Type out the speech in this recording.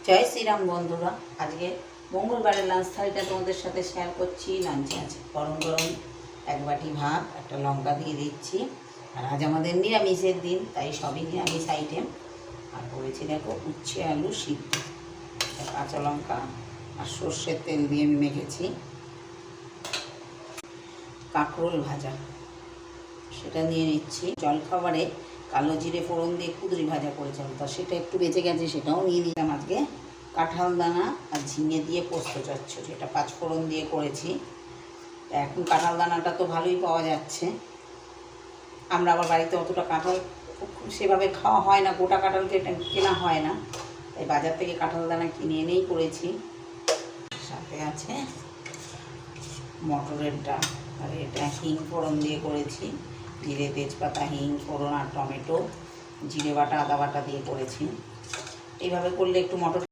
জয় শ্রীরাম বন্ধুরা, আজকে মঙ্গলবারের লাঞ্চ থালিটা তোমাদের সাথে শেয়ার করছি। লাঞ্চে আছে গরম গরম এক বাটি ভাত, একটা লঙ্কা দিয়ে দিচ্ছি। আর আজ আমাদের নিরামিষের দিন, তাই সবই নিরামিষ আইটেম। আর করেছি দেখো উচ্ছে আলু সিদ্ধ, কাঁচা লঙ্কা আর সর্ষের তেল দিয়ে আমি মেখেছি। কাঁকরোল ভাজা, সেটা নিয়ে নিচ্ছি। জলখাবারে কালো জিরে ফোড়ন দিয়ে কুঁদরি ভাজা করেছিলাম, তো সেটা একটু বেঁচে গেছে, সেটাও নিয়ে নিলাম। আজকে কাঁঠাল দানা আর ঝিঙে দিয়ে পোস্ত চচ্চড়ি, এটা 5 ফোড়ন দিয়ে করেছি। এখন কাঁঠাল দানাটা তো ভালোই পাওয়া যাচ্ছে। আমরা আবার বাড়িতে অতটা কাঁঠাল সেভাবে খাওয়া হয় না, গোটা কাঁঠাল কেনা হয় না, তাই বাজার থেকে কাঁঠাল দানা কিনে এনেই করেছি। সাথে আছে মটরের ডাল, আর এটা হিং ফোড়ন দিয়ে করেছি। জিরে তেজপাতা হিং ফোড়ন আর টমেটো জিরে বাটা আদা বাটা দিয়ে করেছি। এইভাবে করলে একটু মটর